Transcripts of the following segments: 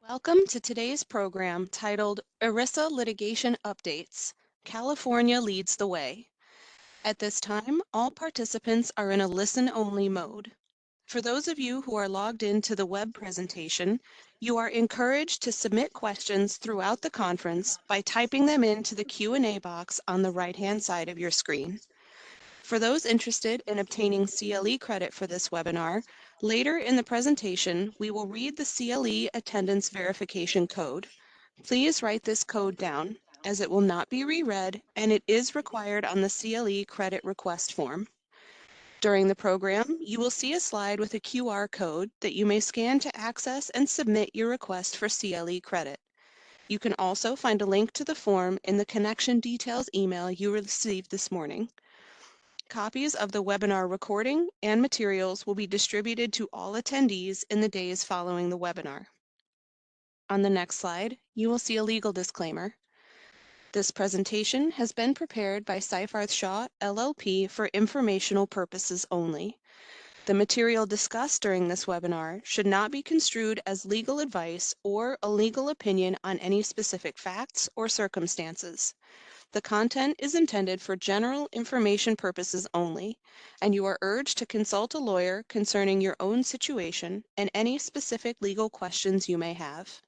Welcome to today's program titled ERISA Litigation Updates. California leads the way. At this time, all participants are in a listen-only mode. For those of you who are logged into the web presentation, you are encouraged to submit questions throughout the conference by typing them into the Q&A box on the right-hand side of your screen. For those interested in obtaining CLE credit for this webinar, later in the presentation, we will read the CLE attendance verification code. Please write this code down, as it will not be reread and it is required on the CLE credit request form. During the program, you will see a slide with a QR code that you may scan to access and submit your request for CLE credit. You can also find a link to the form in the connection details email you received this morning. Copies of the webinar recording and materials will be distributed to all attendees in the days following the webinar. On the next slide, you will see a legal disclaimer. This presentation has been prepared by Seyfarth Shaw, LLP for informational purposes only. The material discussed during this webinar should not be construed as legal advice or a legal opinion on any specific facts or circumstances. The content is intended for general information purposes only, and you are urged to consult a lawyer concerning your own situation and any specific legal questions you may have.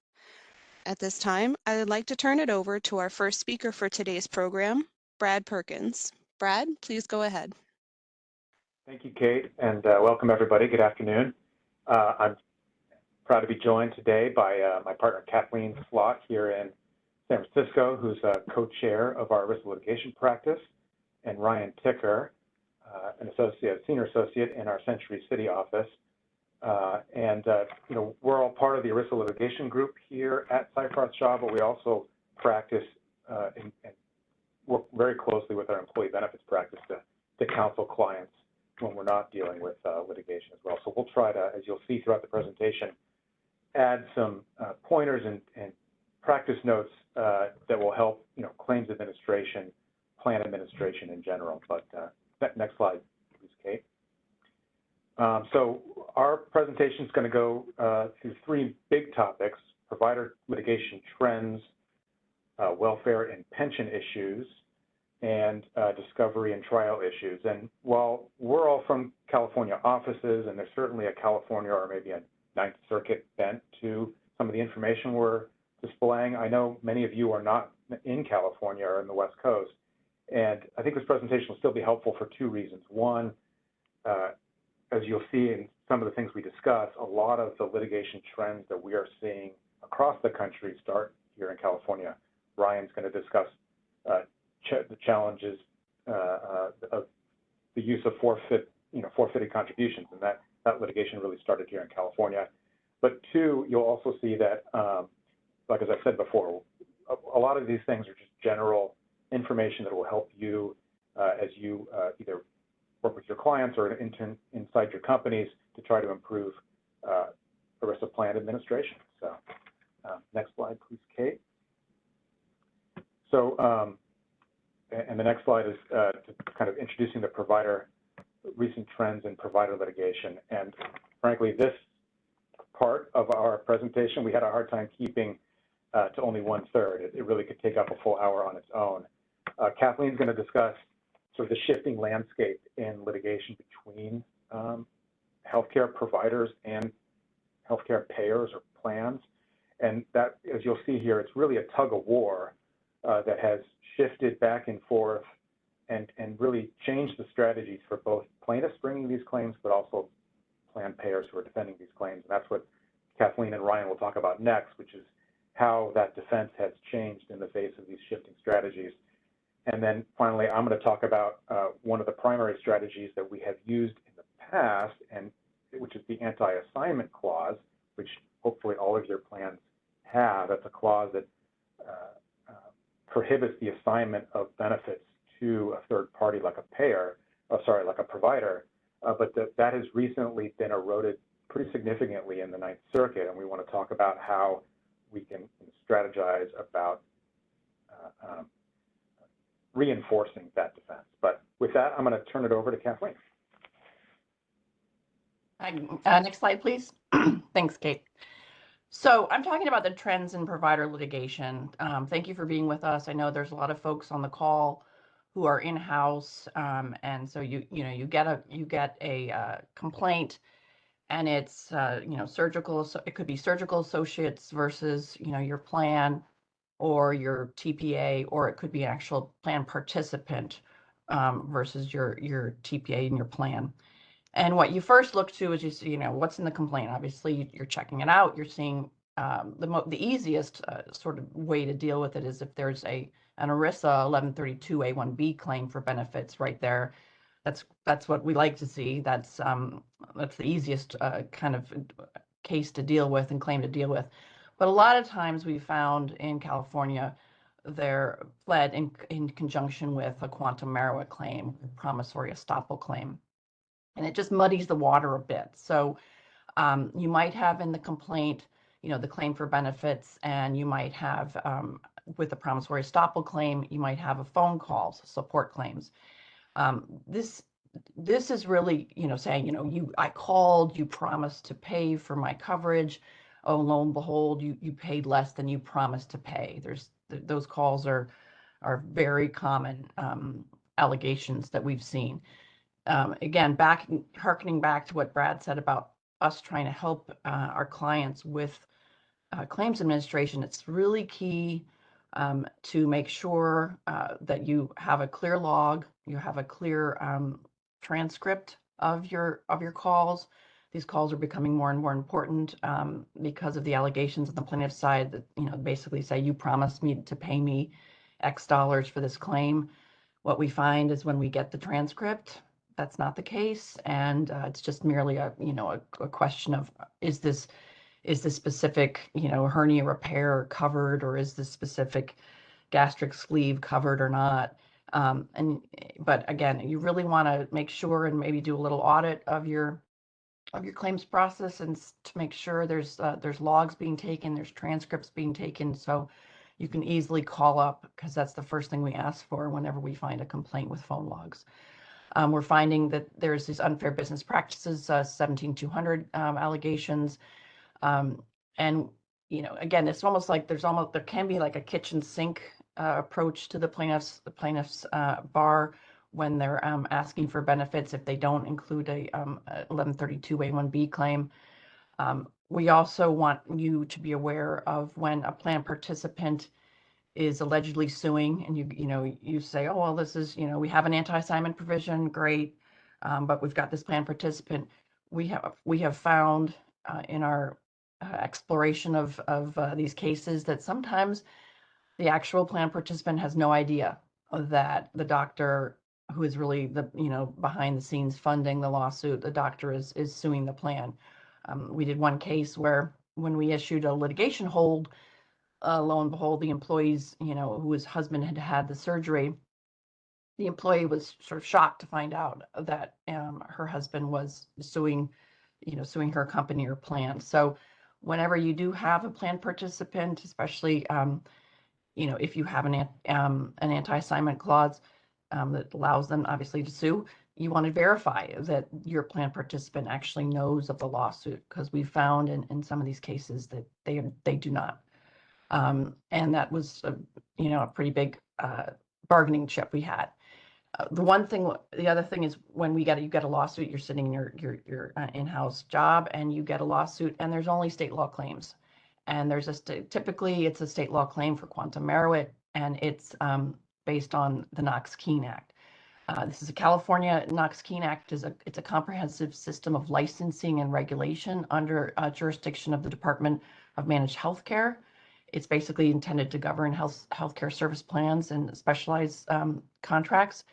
At this time, I would like to turn it over to our first speaker for today's program, Brad Perkins. Brad, please go ahead. Thank you, Kate, and welcome everybody. Good afternoon. I'm proud to be joined today by my partner Kathleen Slot here in San Francisco, who's a co-chair of our ERISA litigation practice, and Ryan Ticker, an senior associate in our Century City office. We're all part of the ERISA litigation group here at Seyfarth Shaw, but we also practice and work very closely with our employee benefits practice to counsel clients when we're not dealing with litigation as well. So we'll try to, as you'll see throughout the presentation, add some pointers and practice notes that will help, claims administration, plan administration in general. But next slide, please, Kate. So our presentation is going to go through three big topics: provider litigation trends, welfare and pension issues, and discovery and trial issues. And while we're all from California offices, and there's certainly a California or maybe a Ninth Circuit bent to some of the information we're displaying, I know many of you are not in California or in the West Coast. And I think this presentation will still be helpful for two reasons. One, as you'll see in some of the things we discuss, a lot of the litigation trends that we are seeing across the country start here in California. Ryan's going to discuss the challenges of the use of forfeited contributions, and that litigation really started here in California. But two, you'll also see that, like as I said before, a lot of these things are just general information that will help you as you either work with your clients or inside your companies to try to improve ERISA plan administration. So next slide, please, Kate. So, and the next slide is to kind of introducing the recent trends in provider litigation. And frankly, this part of our presentation, we had a hard time keeping to only 1/3. It really could take up a full hour on its own. Kathleen's going to discuss sort of the shifting landscape in litigation between healthcare providers and healthcare payers or plans. And that, as you'll see here, it's really a tug of war that has shifted back and forth and really changed the strategies for both plaintiffs bringing these claims, but also plan payers who are defending these claims. And that's what Kathleen and Ryan will talk about next, which is how that defense has changed in the face of these shifting strategies. And then finally, I'm going to talk about one of the primary strategies that we have used in the past, and which is the anti-assignment clause, which hopefully all of your plans have. That's a clause that prohibits the assignment of benefits to a third party like a payer, like a provider, but that has recently been eroded pretty significantly in the Ninth Circuit, and we want to talk about how we can strategize about reinforcing that defense. But with that, I'm going to turn it over to Kathleen. Next slide, please. Thanks, Kate. So I'm talking about the trends in provider litigation. Thank you for being with us. I know there's a lot of folks on the call who are in-house, and so you get a complaint, and it's surgical. So it could be surgical associates versus your plan or your TPA, or it could be an actual plan participant versus your TPA and your plan. And what you first look to is what's in the complaint. Obviously, you're checking it out. You're seeing the easiest sort of way to deal with it is if there's an ERISA 1132A1B claim for benefits right there. That's what we like to see. That's the easiest kind of case to deal with and claim to deal with. But a lot of times we found in California, they're fled in conjunction with a quantum merit claim, promissory estoppel claim. And it just muddies the water a bit. So you might have in the complaint, the claim for benefits, and you might have, with the promissory estoppel claim, you might have a phone calls, support claims. This is really, saying, I called, you promised to pay for my coverage. Oh, lo and behold, you paid less than you promised to pay. Those calls are very common allegations that we've seen. Again, harkening back to what Brad said about us trying to help our clients with claims administration, it's really key to make sure that you have a clear log, you have a clear transcript of your calls. These calls are becoming more and more important because of the allegations on the plaintiff's side that basically say you promised me to pay me X dollars for this claim. What we find is when we get the transcript, that's not the case, and it's just merely a question of is this specific hernia repair covered, or is this specific gastric sleeve covered or not? But again, you really want to make sure and maybe do a little audit of your claims process and to make sure there's logs being taken, there's transcripts being taken, so you can easily call up, because that's the first thing we ask for whenever we find a complaint with phone logs. We're finding that there's these unfair business practices, 17200 allegations. And, again, it's almost like there can be like a kitchen sink approach to the plaintiff's bar when they're asking for benefits if they don't include a 1132A1B claim. We also want you to be aware of when a plan participant is allegedly suing, and you say, oh, well, this is, we have an anti-assignment provision, great, but we've got this plan participant. We have found in our exploration of these cases that sometimes the actual plan participant has no idea that the doctor, who is really the behind the scenes funding the lawsuit, the doctor is suing the plan. We did one case where when we issued a litigation hold, lo and behold, the employee's, whose husband had had the surgery, the employee was sort of shocked to find out that her husband was suing her company or plan. So whenever you do have a plan participant, especially, if you have an anti-assignment clause that allows them obviously to sue, you want to verify that your plan participant actually knows of the lawsuit, because we found in some of these cases that they do not. And that was a pretty big bargaining chip we had. The other thing is when you get a lawsuit, you're sitting in your in-house job and you get a lawsuit, and there's only state law claims, and typically it's a state law claim for quantum merit, and it's based on the Knox-Keene Act. This is a California Knox-Keene Act. It's a comprehensive system of licensing and regulation under jurisdiction of the Department of Managed Healthcare. It's basically intended to govern healthcare service plans and specialized contracts.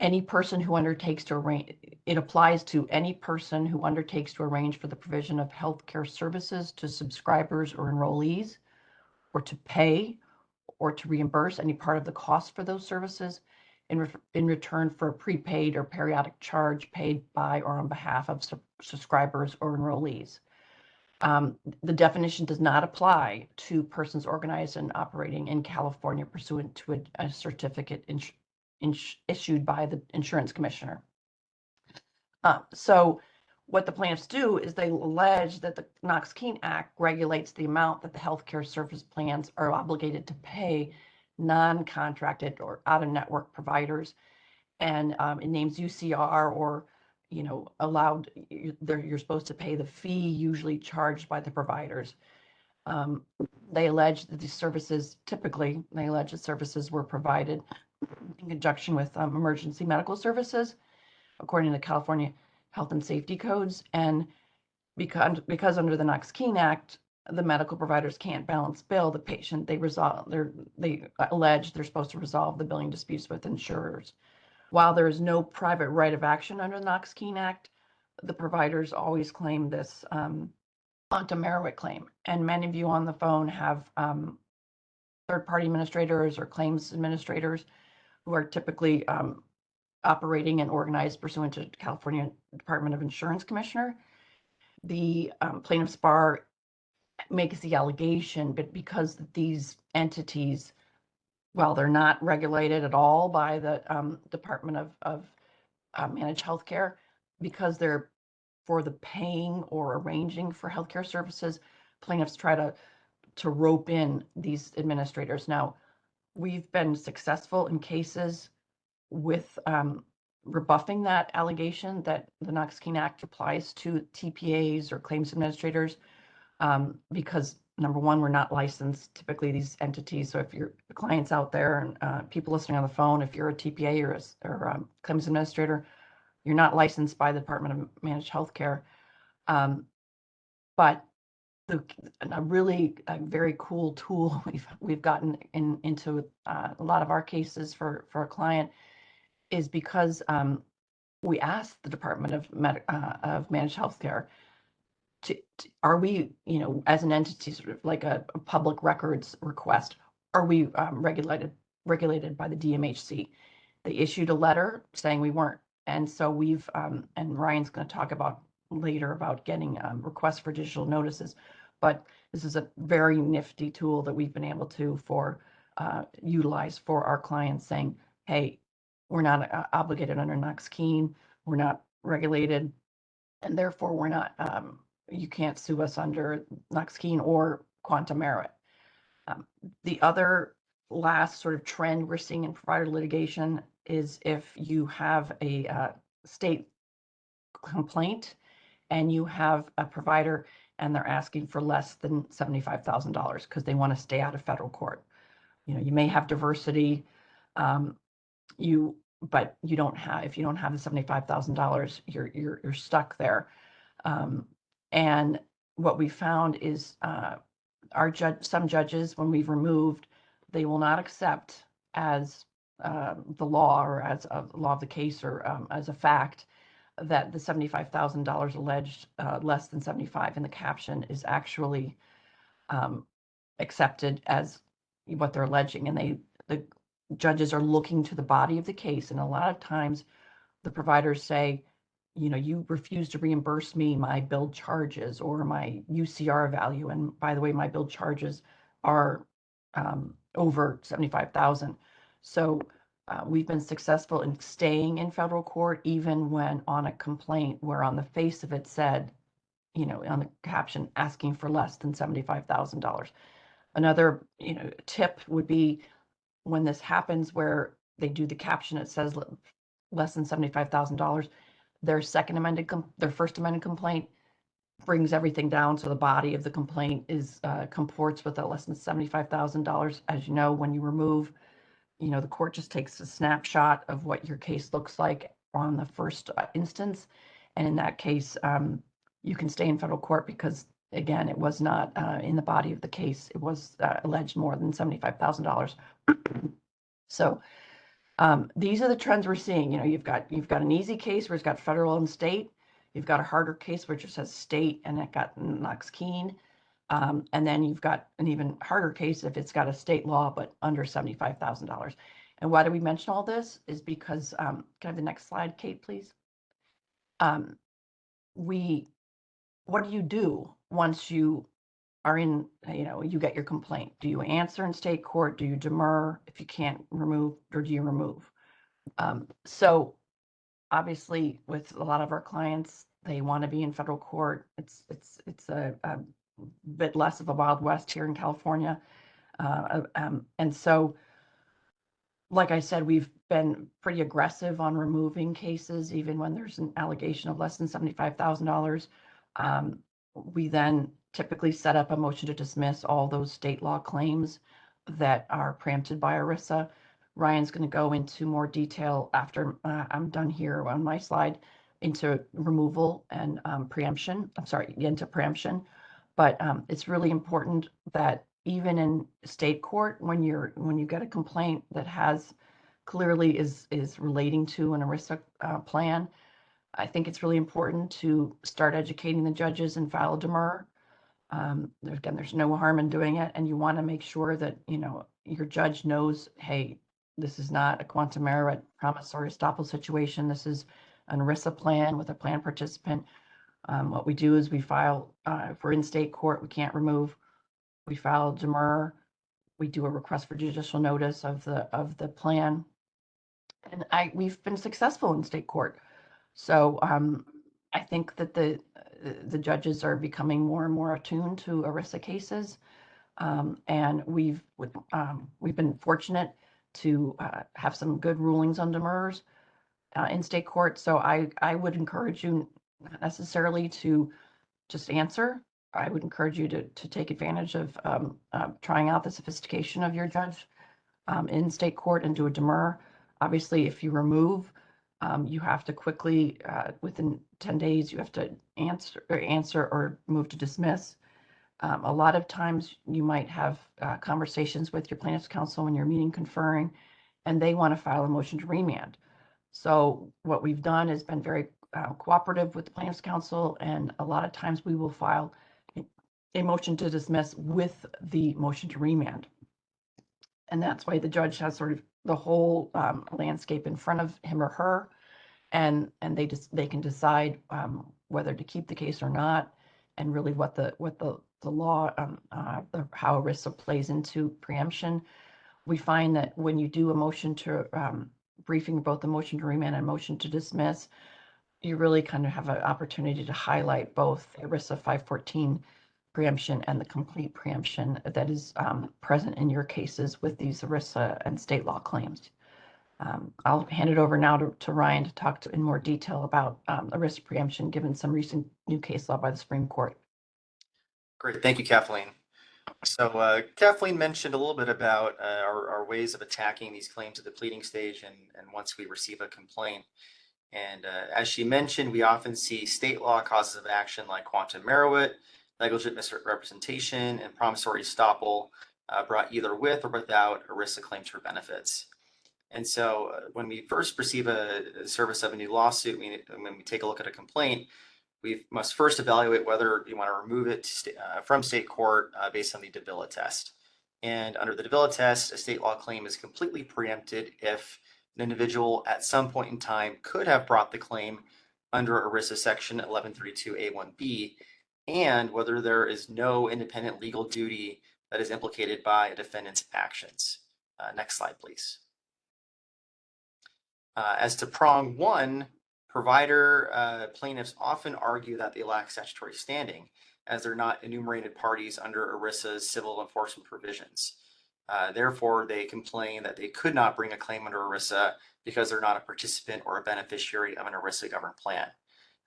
Any person who undertakes to arrange, it applies to any person who undertakes to arrange for the provision of healthcare services to subscribers or enrollees, or to pay or to reimburse any part of the cost for those services in return for a prepaid or periodic charge paid by or on behalf of subscribers or enrollees. The definition does not apply to persons organized and operating in California pursuant to a certificate issued by the insurance commissioner. So what the plaintiffs do is they allege that the Knox-Keene Act regulates the amount that the healthcare service plans are obligated to pay non-contracted or out-of-network providers. And it names UCR or, allowed, you're supposed to pay the fee usually charged by the providers. They allege that these services, typically, they allege that services were provided in conjunction with emergency medical services, according to the California Health and Safety Codes. And because under the Knox-Keene Act, the medical providers can't balance bill the patient, they allege they're supposed to resolve the billing disputes with insurers. While there is no private right of action under the Knox-Keene Act, the providers always claim this quantum merit claim. And many of you on the phone have third-party administrators or claims administrators who are typically operating and organized pursuant to California Department of Insurance Commissioner. The plaintiff's bar makes the allegation, but because these entities, while they're not regulated at all by the Department of Managed Healthcare, because they're for the paying or arranging for healthcare services, plaintiffs try to rope in these administrators. Now, we've been successful in cases with rebuffing that allegation that the Knox-Keene Act applies to TPAs or claims administrators, because number one, we're not licensed, typically these entities. So if you're clients out there and people listening on the phone, if you're a TPA or a claims administrator, you're not licensed by the Department of Managed Healthcare. But a really very cool tool we've gotten into a lot of our cases for a client is because we asked the Department of Managed Healthcare are we, as an entity, sort of like a public records request, are we regulated by the DMHC? They issued a letter saying we weren't. And so we've, and Ryan's going to talk about later about getting requests for digital notices, but this is a very nifty tool that we've been able to utilize for our clients, saying, hey, we're not obligated under Knox-Keene, we're not regulated, and therefore we're not, you can't sue us under Knox-Keene or quantum merit. The other last sort of trend we're seeing in provider litigation is if you have a state complaint and you have a provider and they're asking for less than $75,000 because they want to stay out of federal court. You may have diversity, but you don't have, if you don't have the $75,000, you're stuck there. And what we found is some judges, when we've removed, they will not accept as the law or as a law of the case or as a fact that the $75,000 alleged less than 75 in the caption is actually accepted as what they're alleging. And the judges are looking to the body of the case. And a lot of times the providers say, you refuse to reimburse me my billed charges or my UCR value. And by the way, my billed charges are over 75,000. So we've been successful in staying in federal court, even when on a complaint where on the face of it said, on the caption, asking for less than $75,000. Another, tip would be when this happens where they do the caption, it says less than $75,000. Their first amended complaint brings everything down, so the body of the complaint is comports with a less than $75,000. As you know, when you remove, the court just takes a snapshot of what your case looks like on the first instance, and in that case, you can stay in federal court because, again, it was not in the body of the case. It was alleged more than $75,000. So. These are the trends we're seeing. You've got an easy case where it's got federal and state. You've got a harder case which just says state and it got Knox-Keene. And then you've got an even harder case if it's got a state law but under $75,000. And why do we mention all this is because, can I have the next slide, Kate, please? What do you do once you are in, you get your complaint? Do you answer in state court? Do you demur if you can't remove, or do you remove? So obviously with a lot of our clients, They want to be in federal court. It's a bit less of a Wild West here in California. And so, like I said, we've been pretty aggressive on removing cases, even when there's an allegation of less than $75,000. We then typically set up a motion to dismiss all those state law claims that are preempted by ERISA. Ryan's going to go into more detail after I'm done here on my slide into removal and preemption. I'm sorry, into preemption. But it's really important that even in state court, when you get a complaint that has clearly is relating to an ERISA plan, I think it's really important to start educating the judges and file a demur. Again, there's no harm in doing it, and you want to make sure that your judge knows, hey, this is not a quantum merit promissory estoppel situation. This is an ERISA plan with a plan participant. What we do is we file, if we're in state court, we can't remove. We file a demur. We do a request for judicial notice of the plan, and we've been successful in state court. So I think that the judges are becoming more and more attuned to ERISA cases, and we've been fortunate to have some good rulings on demurs in state court. So I would encourage you not necessarily to just answer. I would encourage you to take advantage of trying out the sophistication of your judge in state court and do a demur. Obviously, if you remove, you have to quickly, within 10 days, you have to answer or move to dismiss. A lot of times you might have conversations with your plaintiff's counsel when you're meeting conferring, and they want to file a motion to remand. So what we've done is been very cooperative with the plaintiff's counsel, and a lot of times we will file a motion to dismiss with the motion to remand. And that's why the judge has sort of the whole landscape in front of him or her, and they can decide whether to keep the case or not, and really what the law, how ERISA plays into preemption. We find that when you do a motion to briefing, both the motion to remand and motion to dismiss, you really kind of have an opportunity to highlight both ERISA 514 preemption and the complete preemption that is present in your cases with these ERISA and state law claims. I'll hand it over now to Ryan to talk in more detail about ERISA preemption, given some recent new case law by the Supreme Court. Great, thank you, Kathleen. So Kathleen mentioned a little bit about our ways of attacking these claims at the pleading stage and once we receive a complaint. And as she mentioned, we often see state law causes of action like quantum merit, negligent misrepresentation, and promissory estoppel brought either with or without ERISA claims for benefits. And so when we first receive a service of a new lawsuit, when we take a look at a complaint, we must first evaluate whether you want to remove it from state court based on the Davila test. And under the Davila test, a state law claim is completely preempted if an individual at some point in time could have brought the claim under ERISA section 1132A1B, and whether there is no independent legal duty that is implicated by a defendant's actions. Next slide, please. As to prong one, provider plaintiffs often argue that they lack statutory standing as they're not enumerated parties under ERISA's civil enforcement provisions. Therefore, they complain that they could not bring a claim under ERISA because they're not a participant or a beneficiary of an ERISA governed plan.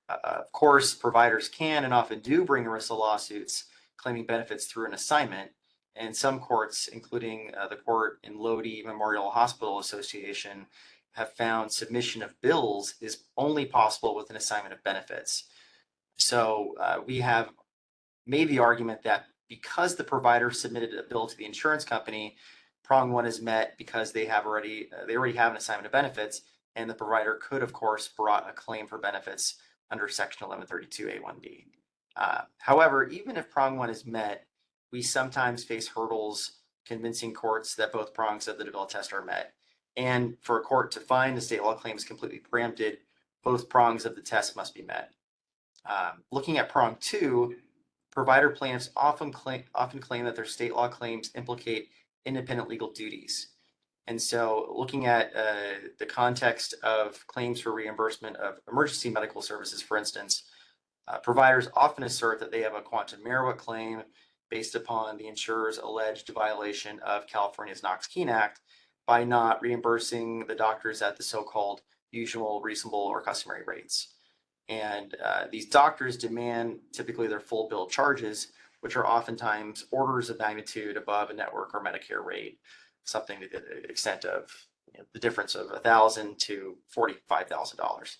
Of course, providers can and often do bring ERISA lawsuits claiming benefits through an assignment. And some courts, including the court in Lodi Memorial Hospital Association, have found submission of bills is only possible with an assignment of benefits. So we have made the argument that because the provider submitted a bill to the insurance company, prong one is met because they already have an assignment of benefits, and the provider could, of course, brought a claim for benefits under section 1132A1B. However, even if prong one is met, we sometimes face hurdles convincing courts that both prongs of the Davila test are met. And for a court to find a state law claim is completely preempted, both prongs of the test must be met. Looking at prong two, provider plaintiffs often claim that their state law claims implicate independent legal duties. And so looking at the context of claims for reimbursement of emergency medical services, for instance, Providers often assert that they have a quantum merit claim based upon the insurer's alleged violation of California's Knox-Keene Act by not reimbursing the doctors at the so-called usual, reasonable, or customary rates. And these doctors demand typically their full bill charges, which are oftentimes orders of magnitude above a network or Medicare rate, something to the extent of the difference of $1,000 to $45,000.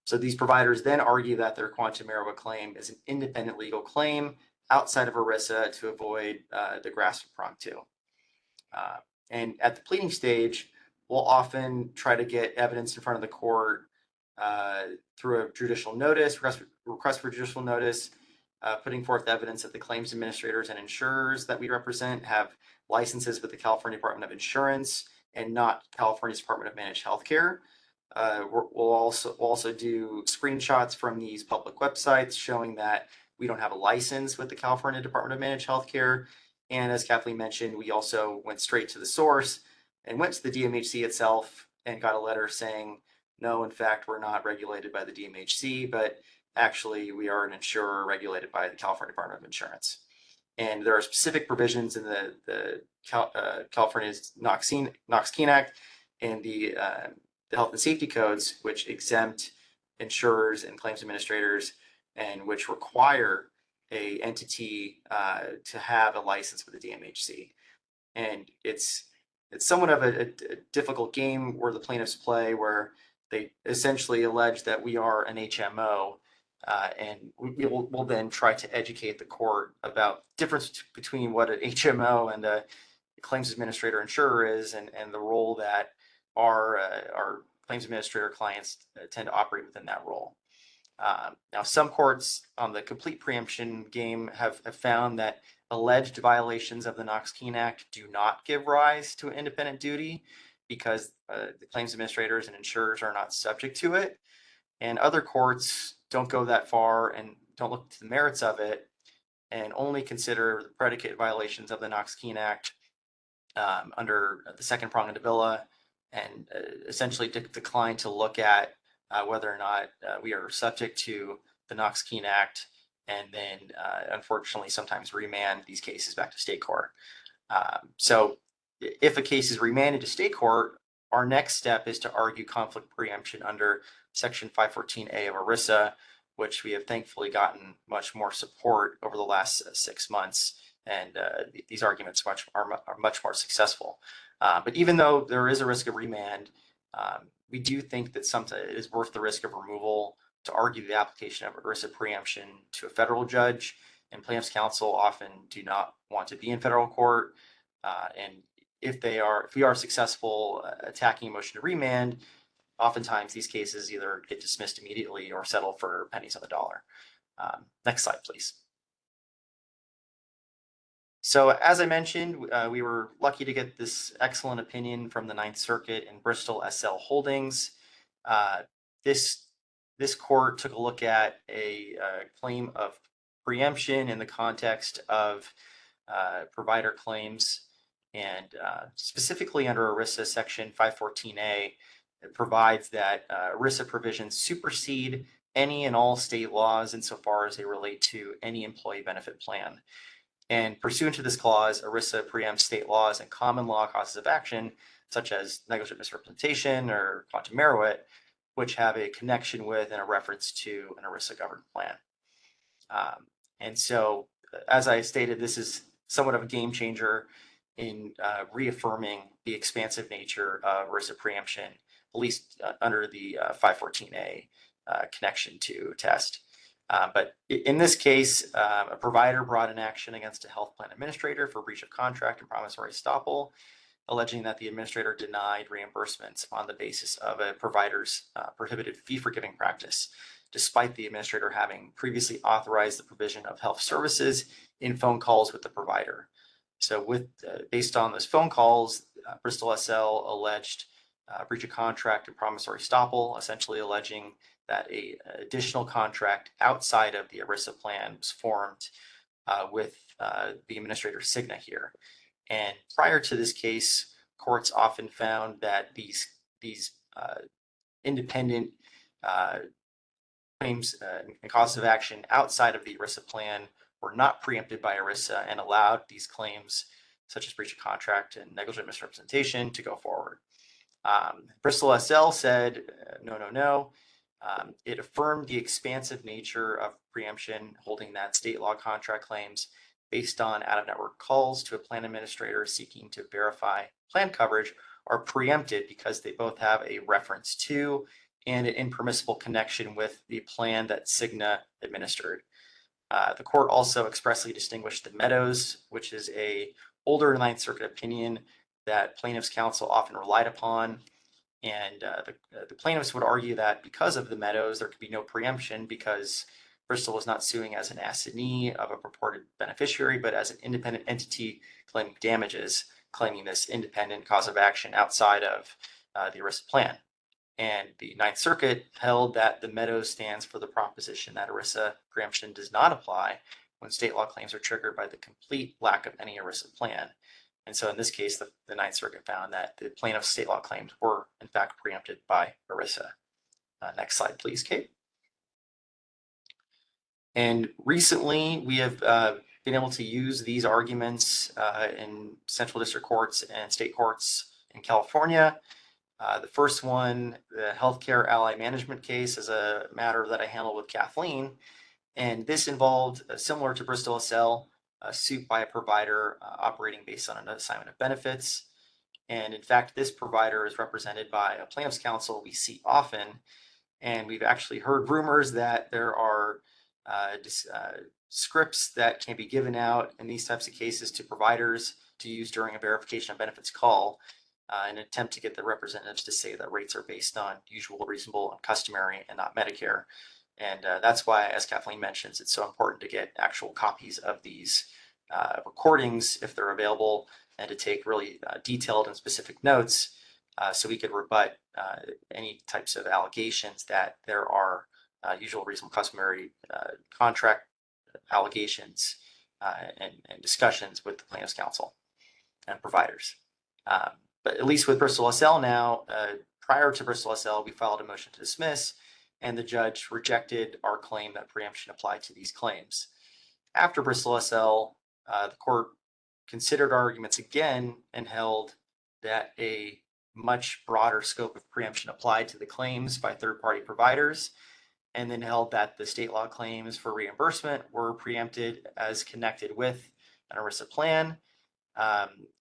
So these providers then argue that their quantum merit claim is an independent legal claim outside of ERISA to avoid the grasp of prong two. And at the pleading stage, we'll often try to get evidence in front of the court through a judicial notice, request for judicial notice, putting forth evidence that the claims administrators and insurers that we represent have licenses with the California Department of Insurance and not California's Department of Managed Healthcare. We'll also do screenshots from these public websites showing that we don't have a license with the California Department of Managed Healthcare. And as Kathleen mentioned, we also went straight to the source and went to the DMHC itself and got a letter saying, no, in fact, we're not regulated by the DMHC, but actually we are an insurer regulated by the California Department of Insurance. And there are specific provisions in the California's Knox-Keene Act and the Health and Safety Codes, which exempt insurers and claims administrators and which require a entity to have a license with the DMHC. And it's somewhat of a difficult game where the plaintiffs play, where they essentially allege that we are an HMO, and we'll then try to educate the court about the difference between what an HMO and a claims administrator insurer is, and the role that our claims administrator clients tend to operate within that role. Now, some courts on the complete preemption game have found that alleged violations of the Knox-Keene Act do not give rise to an independent duty because the claims administrators and insurers are not subject to it. And other courts don't go that far and don't look to the merits of it and only consider the predicate violations of the Knox-Keene Act under the second prong of Davila, and essentially decline to look at whether or not we are subject to the Knox-Keene Act, and then unfortunately sometimes remand these cases back to state court. So if a case is remanded to state court, our next step is to argue conflict preemption under Section 514A of ERISA, which we have thankfully gotten much more support over the last 6 months, and these arguments are much more successful. But even though there is a risk of remand, we do think that sometimes it is worth the risk of removal to argue the application of ERISA preemption to a federal judge, and plaintiffs' counsel often do not want to be in federal court. And if we are successful attacking a motion to remand, oftentimes these cases either get dismissed immediately or settle for pennies on the dollar. Next slide, please. So as I mentioned, we were lucky to get this excellent opinion from the Ninth Circuit in Bristol SL Holdings. This court took a look at a claim of preemption in the context of provider claims, and specifically under ERISA Section 514A, it provides that ERISA provisions supersede any and all state laws insofar as they relate to any employee benefit plan. And pursuant to this clause, ERISA preempts state laws and common law causes of action, such as negligent misrepresentation or quantum merit, which have a connection with and a reference to an ERISA governed plan. And so, as I stated, this is somewhat of a game changer in reaffirming the expansive nature of ERISA preemption, at least under the 514A connection to test. But in this case, a provider brought an action against a health plan administrator for breach of contract and promissory estoppel, alleging that the administrator denied reimbursements on the basis of a provider's prohibited fee-for-giving practice, despite the administrator having previously authorized the provision of health services in phone calls with the provider. So based on those phone calls, Bristol SL alleged breach of contract and promissory estoppel, essentially alleging that a additional contract outside of the ERISA plan was formed with the administrator Cigna here. And prior to this case, courts often found that these independent claims and causes of action outside of the ERISA plan were not preempted by ERISA and allowed these claims, such as breach of contract and negligent misrepresentation, to go forward. Bristol SL said, no, no, no. It affirmed the expansive nature of preemption, holding that state law contract claims based on out-of-network calls to a plan administrator seeking to verify plan coverage are preempted because they both have a reference to and an impermissible connection with the plan that Cigna administered. The court also expressly distinguished the Meadows, which is a older Ninth Circuit opinion that plaintiffs' counsel often relied upon. And the plaintiffs would argue that because of the Meadows, there could be no preemption because Bristol was not suing as an assignee of a purported beneficiary, but as an independent entity claiming damages, claiming this independent cause of action outside of the ERISA plan. And the Ninth Circuit held that the Meadows stands for the proposition that ERISA preemption does not apply when state law claims are triggered by the complete lack of any ERISA plan. And so in this case, the Ninth Circuit found that the plaintiff's state law claims were in fact preempted by ERISA. Next slide, please, Kate. And recently, we have been able to use these arguments in central district courts and state courts in California. The first one, the healthcare ally management case, is a matter that I handled with Kathleen. And this involved, similar to Bristol SL, a suit by a provider operating based on an assignment of benefits. And in fact, this provider is represented by a plaintiff's counsel we see often. And we've actually heard rumors that there are scripts that can be given out in these types of cases to providers to use during a verification of benefits call in an attempt to get the representatives to say that rates are based on usual, reasonable, and customary and not Medicare. And that's why, as Kathleen mentions, it's so important to get actual copies of these recordings if they're available and to take really detailed and specific notes so we could rebut any types of allegations that there are usual, reasonable, customary contract allegations and discussions with the plaintiff's counsel and providers. But at least with Bristol SL now, prior to Bristol SL, we filed a motion to dismiss, and the judge rejected our claim that preemption applied to these claims. After Bristol SL, the court considered our arguments again and held that a much broader scope of preemption applied to the claims by third-party providers, and then held that the state law claims for reimbursement were preempted as connected with an ERISA plan.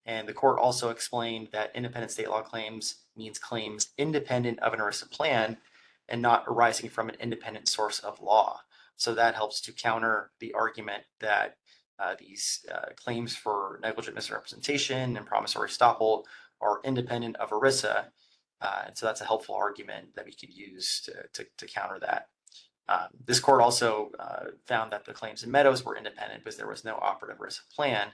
And the court also explained that independent state law claims means claims independent of an ERISA plan and not arising from an independent source of law. So that helps to counter the argument that these claims for negligent misrepresentation and promissory estoppel are independent of ERISA. And so that's a helpful argument that we could use to counter that. This court also found that the claims in Meadows were independent because there was no operative ERISA plan.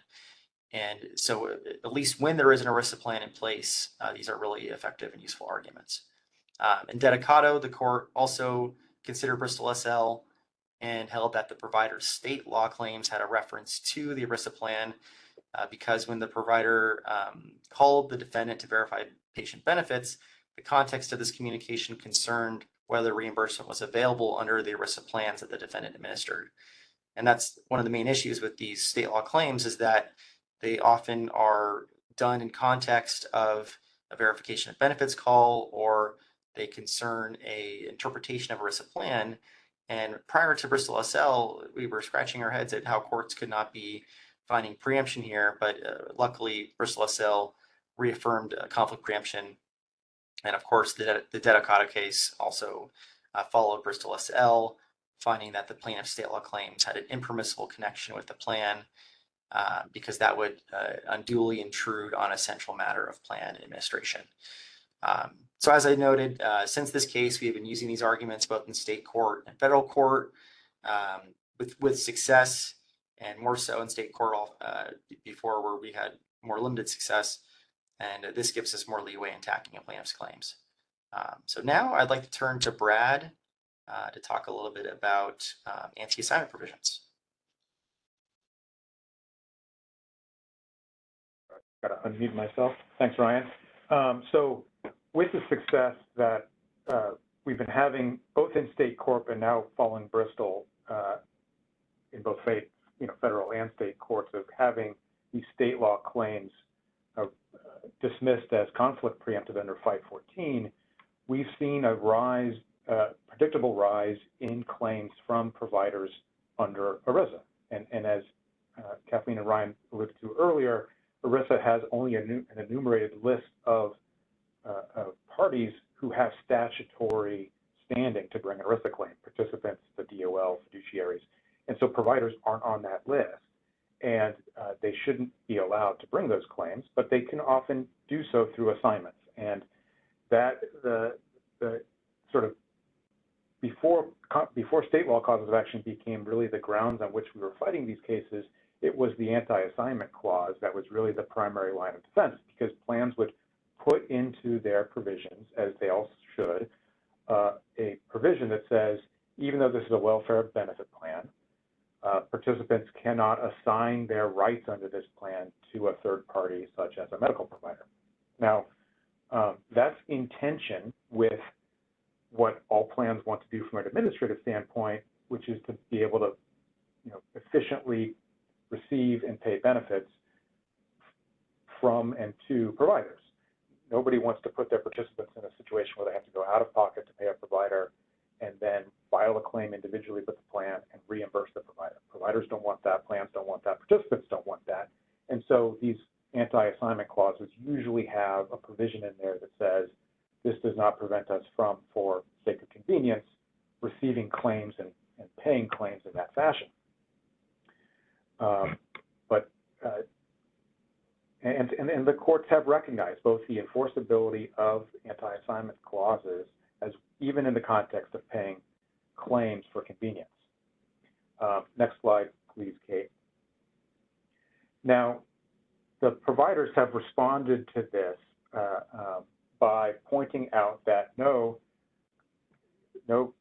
And so at least when there is an ERISA plan in place, these are really effective and useful arguments. In Dedicato, the court also considered Bristol SL and held that the provider's state law claims had a reference to the ERISA plan because when the provider called the defendant to verify patient benefits, the context of this communication concerned whether reimbursement was available under the ERISA plans that the defendant administered. And that's one of the main issues with these state law claims, is that they often are done in context of a verification of benefits call, or they concern a interpretation of ERISA plan. And prior to Bristol SL, we were scratching our heads at how courts could not be finding preemption here, but luckily Bristol SL reaffirmed conflict preemption. And of course, the Dedicato case also followed Bristol SL, finding that the plaintiff's state law claims had an impermissible connection with the plan because that would unduly intrude on a central matter of plan administration. So as I noted, since this case, we have been using these arguments both in state court and federal court with success, and more so in state court before, where we had more limited success. And this gives us more leeway in attacking a plaintiff's claims. So now I'd like to turn to Brad to talk a little bit about anti-assignment provisions. Got to unmute myself. Thanks, Ryan. So with the success that we've been having both in state court and now following Bristol in both federal and state courts of having these state law claims dismissed as conflict preempted under 514. We've seen a rise, predictable rise in claims from providers under ERISA. And as Kathleen and Ryan alluded to earlier, ERISA has only an enumerated list of parties who have statutory standing to bring an ERISA claim, participants, the DOL, fiduciaries. And so providers aren't on that list. And they shouldn't be allowed to bring those claims, but they can often do so through assignments. And that the sort of before state law causes of action became really the grounds on which we were fighting these cases, it was the anti-assignment clause that was really the primary line of defense, because plans would put into their provisions, as they also should, a provision that says, even though this is a welfare benefit plan, participants cannot assign their rights under this plan to a third party, such as a medical provider. Now, that's in tension with what all plans want to do from an administrative standpoint, which is to be able to, efficiently receive and pay benefits from and to providers. Nobody wants to put their participants in a situation where they have to go out of pocket to pay a provider and then file a claim individually with the plan and reimburse the provider. Providers don't want that, plans don't want that, participants don't want that. And so these anti-assignment clauses usually have a provision in there that says this does not prevent us from, for sake of convenience, receiving claims and paying claims in that fashion. And the courts have recognized both the enforceability of anti-assignment clauses as even in the context of paying claims for convenience. Next slide, please, Kate. Now, the providers have responded to this by pointing out that no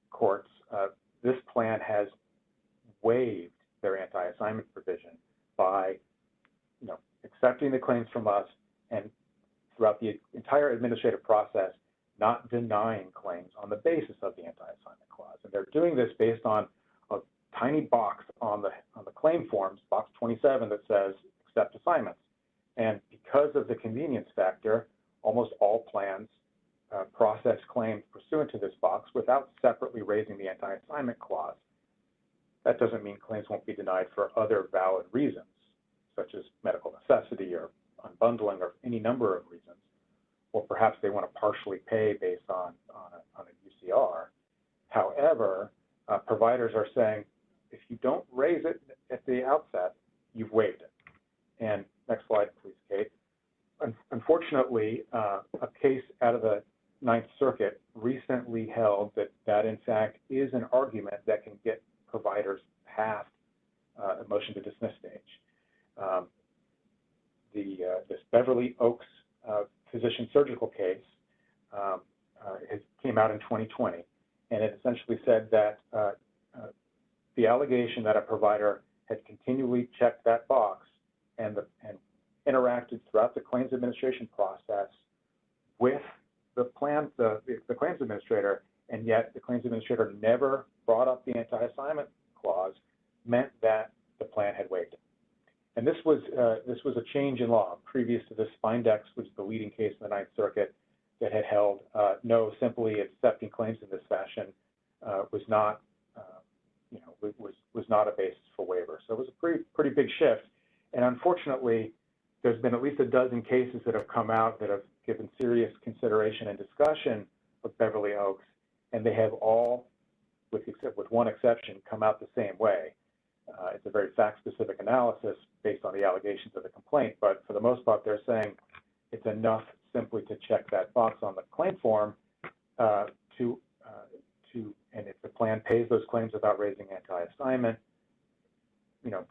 courts, this plan has waived their anti-assignment provision by accepting the claims from us and throughout the entire administrative process not denying claims on the basis of the anti-assignment clause. And they're doing this based on a tiny box on the claim forms, box 27, that says accept assignments. And because of the convenience factor, almost all plans process claims pursuant to this box without separately raising the anti-assignment clause. That doesn't mean claims won't be denied for other valid reasons, such as medical necessity or unbundling or any number of reasons. Or perhaps they want to partially pay based on a UCR. However, providers are saying, if you don't raise it at the outset, you've waived it. And next slide, please, Kate. Unfortunately, a case out of the Ninth Circuit recently held that in fact is an argument that can get providers past a motion to dismiss stage. This Beverly Oaks physician surgical case came out in 2020, and it essentially said that the allegation that a provider had continually checked that box and interacted throughout the claims administration process with the claims administrator, and yet the claims administrator never brought up the anti-assignment clause, meant that the plan had waived it. And this was a change in law. Previous to this, Spindex, which is the leading case in the Ninth Circuit, that had held no, simply accepting claims in this fashion was not a basis for waiver. So it was a pretty big shift. And unfortunately, there's been at least a dozen cases that have come out that have given serious consideration and discussion of Beverly Oaks, and they have all, with one exception, come out the same way. It's a very fact-specific analysis based on the allegations of the complaint, but for the most part, they're saying it's enough simply to check that box on the claim form and if the plan pays those claims without raising anti-assignment,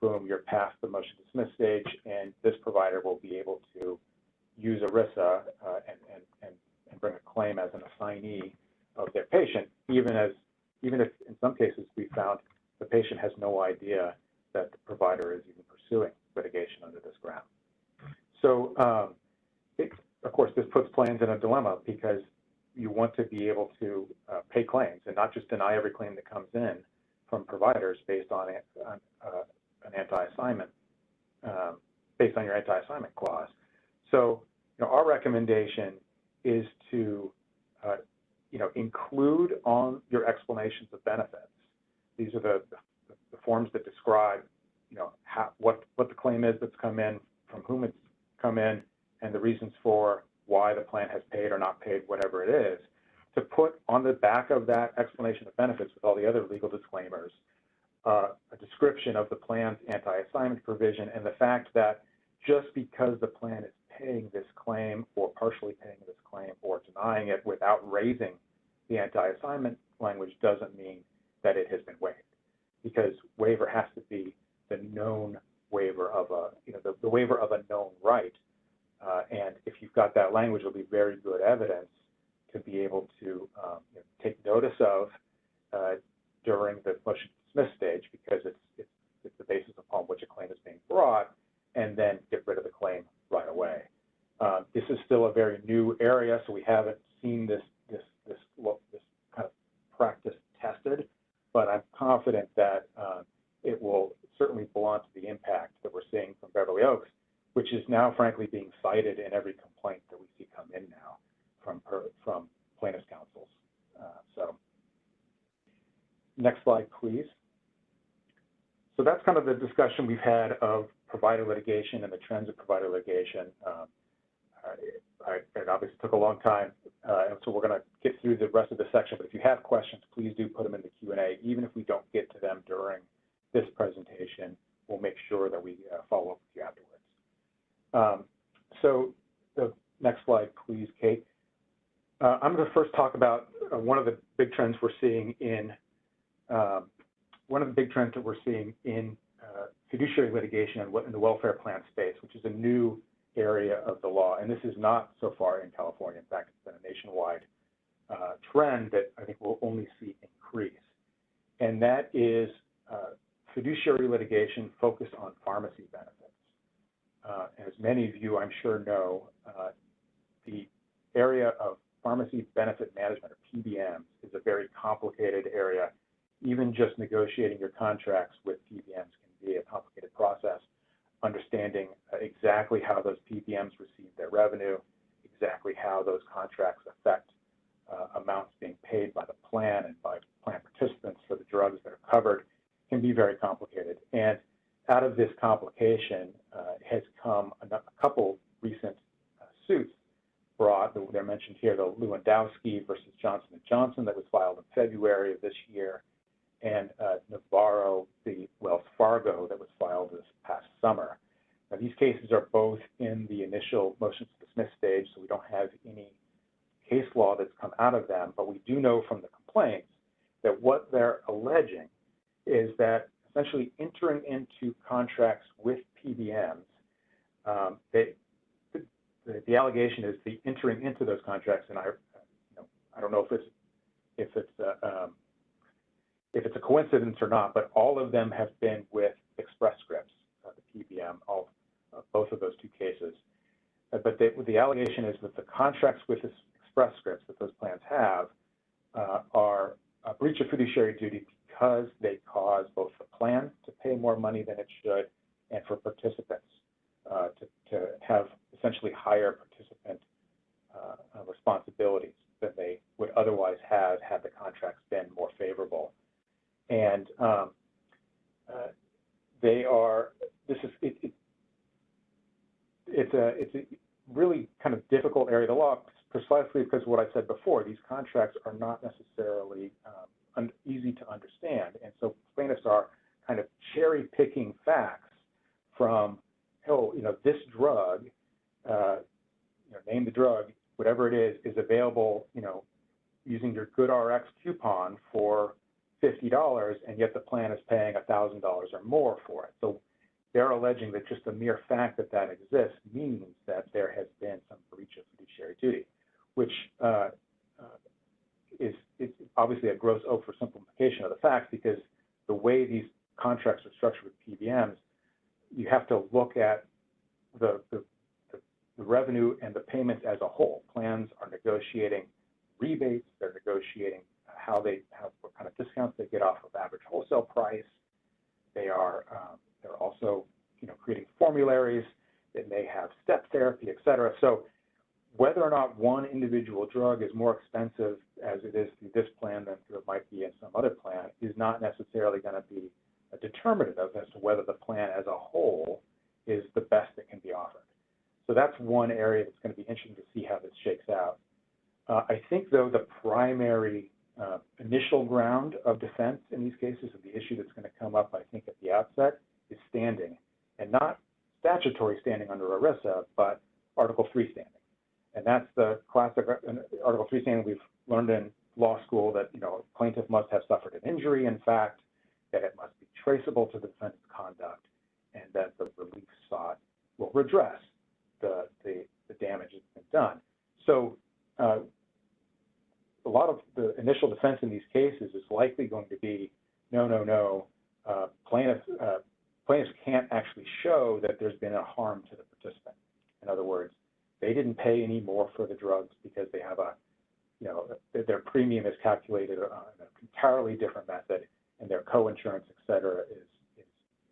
boom, you're past the motion to dismiss stage, and this provider will be able to use ERISA and bring a claim as an assignee of their patient, even if in some cases we found the patient has no idea that the provider is even pursuing litigation under this ground. So, of course, this puts plans in a dilemma because you want to be able to pay claims and not just deny every claim that comes in from providers based on an anti-assignment, based on your anti-assignment clause. So, our recommendation is to, include on your explanations of benefits. These are the forms that describe, what the claim is that's come in, from whom it's come in, and the reasons for why the plan has paid or not paid, whatever it is, to put on the back of that explanation of benefits with all the other legal disclaimers, a description of the plan's anti-assignment provision and the fact that just because the plan is paying this claim or partially paying this claim or denying it without raising the anti-assignment language doesn't mean that it has been waived, because waiver has to be the known waiver of the waiver of a known right. And if you've got that language, it'll be very good evidence to be able to take notice of during the motion to dismiss stage, because it's the basis upon which a claim is being brought, and then get rid of the claim right away. This is still a very new area, so we haven't seen this kind of practice tested, but I'm confident that it will certainly blunt the impact that we're seeing from Beverly Oaks, which is now frankly being cited in every complaint that we see come in now from plaintiffs' counsels. So next slide, please. So that's kind of the discussion we've had of provider litigation and the trends of provider litigation. It obviously took a long time, and so we're going to get through the rest of the section, but if you have questions, please do put them in the Q&A. Even if we don't get to them during this presentation, we'll make sure that we follow up with you afterwards. So the next slide, please, Kate. I'm going to first talk about one of the big trends we're seeing in fiduciary litigation in the welfare plan space, which is a new area of the law. And this is not so far in California. In fact, it's been a nationwide trend that I think we'll only see increase. And that is fiduciary litigation focused on pharmacy benefits. As many of you, I'm sure, know, the area of pharmacy benefit management, or PBMs, is a very complicated area. Even just negotiating your contracts with PBMs can be a complicated process. Understanding exactly how those PBMs receive their revenue, exactly how those contracts affect amounts being paid by the plan and by plan participants for the drugs that are covered, can be very complicated. And out of this complication has come a couple recent suits brought. They're mentioned here: the Lewandowski versus Johnson & Johnson that was filed in February of this year, and Navarro v. Wells Fargo that was filed this past summer. Now, these cases are both in the initial motion to dismiss stage, so we don't have any case law that's come out of them, but we do know from the complaints that what they're alleging is that essentially entering into contracts with PBMs, the allegation is the entering into those contracts, and I don't know if it's a coincidence or not, but all of them have been with Express Scripts, the PBM, both of those two cases. But the allegation is that the contracts with Express Scripts that those plans have are a breach of fiduciary duty because they cause both the plan to pay more money than it should, and for participants to have essentially higher participant responsibilities than they would otherwise have had the contracts been more favorable. And it's a really kind of difficult area of the law, precisely because of what I said before. These contracts are not necessarily easy to understand, and so plaintiffs are kind of cherry picking facts from, this drug, name the drug, whatever it is available, using your GoodRx coupon for $50, and yet the plan is paying $1,000 or more for it. So they're alleging that just the mere fact that that exists means that there has been some breach of fiduciary duty, which is obviously a gross oversimplification of the facts, because the way these contracts are structured with PBMs, you have to look at the revenue and the payments as a whole. Plans are negotiating rebates, they're negotiating what kind of discounts they get off of average wholesale price. They're also, creating formularies. They may have step therapy, et cetera. So whether or not one individual drug is more expensive as it is through this plan than it might be in some other plan is not necessarily going to be a determinative as to whether the plan as a whole is the best that can be offered. So that's one area that's going to be interesting to see how this shakes out. I think, though, the primary initial ground of defense in these cases, and the issue that's going to come up, I think, at the outset, is standing, and not statutory standing under ERISA, but Article 3 standing. And that's the classic Article 3 standing we've learned in law school that, a plaintiff must have suffered an injury, in fact, that it must be traceable to the defendant's conduct, and that the relief sought will redress the damage that's been done. So a lot of the initial defense in these cases is likely going to be, no, plaintiffs can't actually show that there's been a harm to the participant. In other words, they didn't pay any more for the drugs because they have their premium is calculated on an entirely different method, and their co-insurance, et cetera,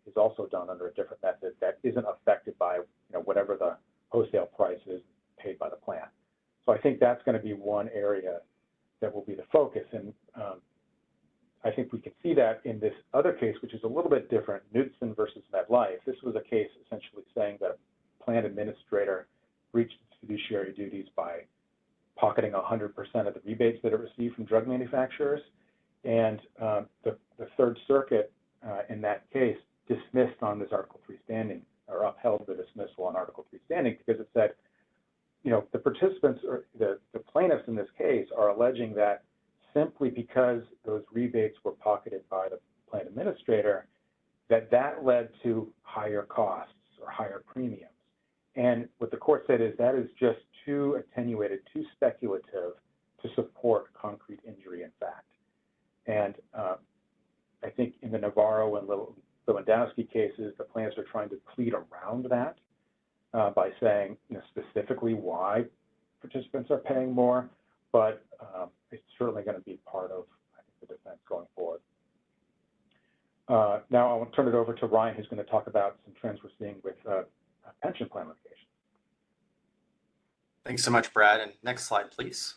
is also done under a different method that isn't affected by whatever the wholesale price is paid by the plan. So I think that's going to be one area that will be the focus, and I think we can see that in this other case, which is a little bit different, Knudsen versus MetLife. This was a case essentially saying that a plan administrator breached its fiduciary duties by pocketing 100% of the rebates that it received from drug manufacturers, and the Third Circuit in that case dismissed on this Article 3 standing, or upheld the dismissal on Article 3 standing, because it said, the participants, or the plaintiffs in this case, are alleging that simply because those rebates were pocketed by the plan administrator, that led to higher costs or higher premiums. And what the court said is that is just too attenuated, too speculative to support concrete injury in fact. And I think in the Navarro and Lewandowski cases, the plaintiffs are trying to plead around that by saying specifically why participants are paying more, but it's certainly going to be part of, I think, the defense going forward. Now I want to turn it over to Ryan, who's going to talk about some trends we're seeing with pension plan litigation. Thanks so much, Brad. And next slide, please.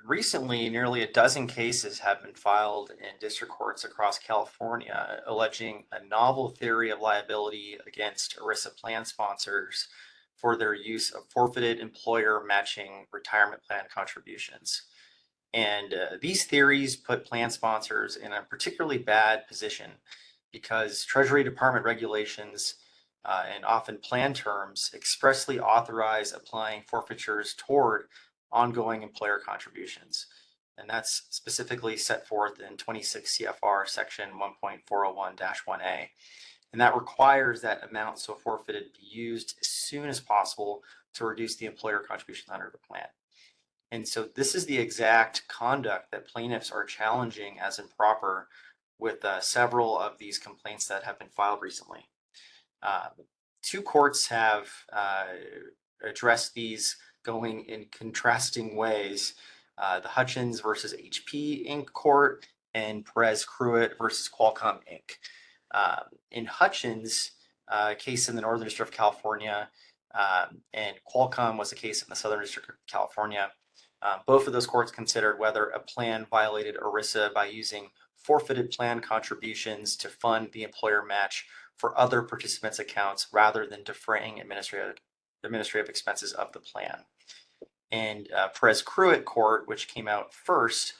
Recently, nearly a dozen cases have been filed in district courts across California alleging a novel theory of liability against ERISA plan sponsors for their use of forfeited employer matching retirement plan contributions. And these theories put plan sponsors in a particularly bad position because Treasury Department regulations and often plan terms expressly authorize applying forfeitures toward ongoing employer contributions. And that's specifically set forth in 26 CFR section 1.401-1A. And that requires that amounts so forfeited be used as soon as possible to reduce the employer contributions under the plan. And so this is the exact conduct that plaintiffs are challenging as improper with several of these complaints that have been filed recently. Two courts have addressed these going in contrasting ways. The Hutchins versus HP Inc. court and Perez-Cruitt versus Qualcomm Inc. In Hutchins, a case in the Northern District of California, and Qualcomm was a case in the Southern District of California. Both of those courts considered whether a plan violated ERISA by using forfeited plan contributions to fund the employer match for other participants' accounts rather than defraying administrative expenses of the plan. And Perez-Cruitt court, which came out first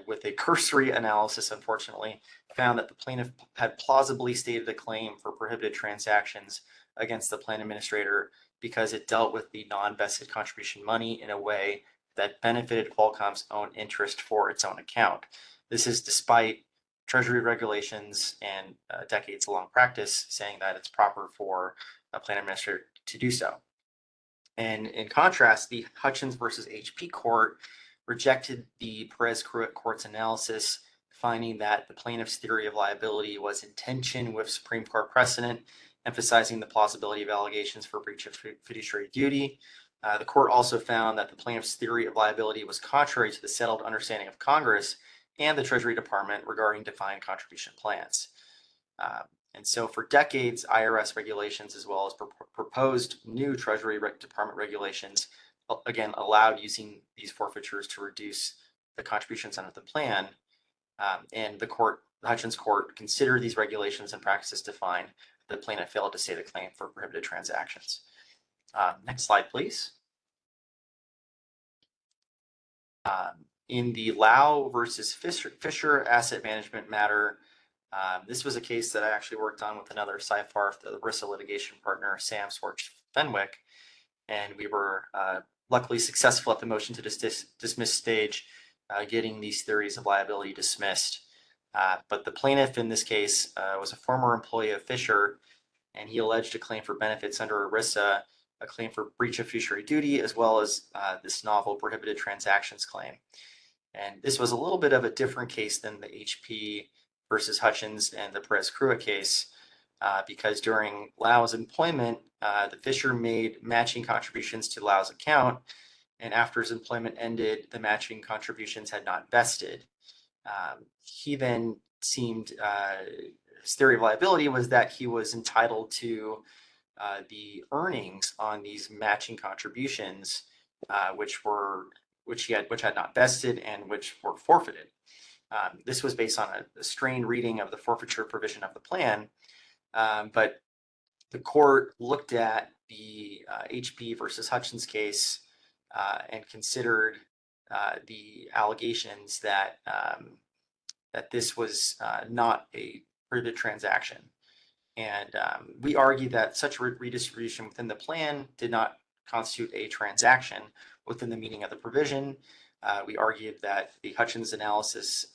with a cursory analysis, unfortunately, found that the plaintiff had plausibly stated a claim for prohibited transactions against the plan administrator because it dealt with the non-vested contribution money in a way that benefited Qualcomm's own interest for its own account. This is despite Treasury regulations and decades-long practice saying that it's proper for a plan administrator to do so. And in contrast, the Hutchins versus HP court rejected the Perez-Cruitt court's analysis, finding that the plaintiff's theory of liability was in tension with Supreme Court precedent, emphasizing the plausibility of allegations for breach of fiduciary duty. The court also found that the plaintiff's theory of liability was contrary to the settled understanding of Congress and the Treasury Department regarding defined contribution plans. And so for decades, IRS regulations, as well as proposed new Treasury Department regulations, again, allowed using these forfeitures to reduce the contributions under the plan. And the Hutchins court considered these regulations and practices to find the plaintiff failed to state a claim for prohibited transactions. Next slide, please. In the Lau versus Fisher asset management matter, this was a case that I actually worked on with another Seyfarth, the ERISA litigation partner, Sam Swartz-Fenwick, and we were luckily successful at the motion to dismiss stage, getting these theories of liability dismissed. But the plaintiff in this case was a former employee of Fisher, and he alleged a claim for benefits under ERISA, a claim for breach of fiduciary duty, as well as this novel prohibited transactions claim. And this was a little bit of a different case than the HP versus Hutchins and the Perez-Crua case, because during Lau's employment, the Fisher made matching contributions to Lau's account, and after his employment ended, the matching contributions had not vested. He then seemed, his theory of liability was that he was entitled to the earnings on these matching contributions, which had not vested and which were forfeited. This was based on a strained reading of the forfeiture provision of the plan, but the court looked at the HP versus Hutchins case and considered the allegations that that this was not a prohibited transaction. And we argue that such a redistribution within the plan did not constitute a transaction within the meaning of the provision. We argued that the Hutchins analysis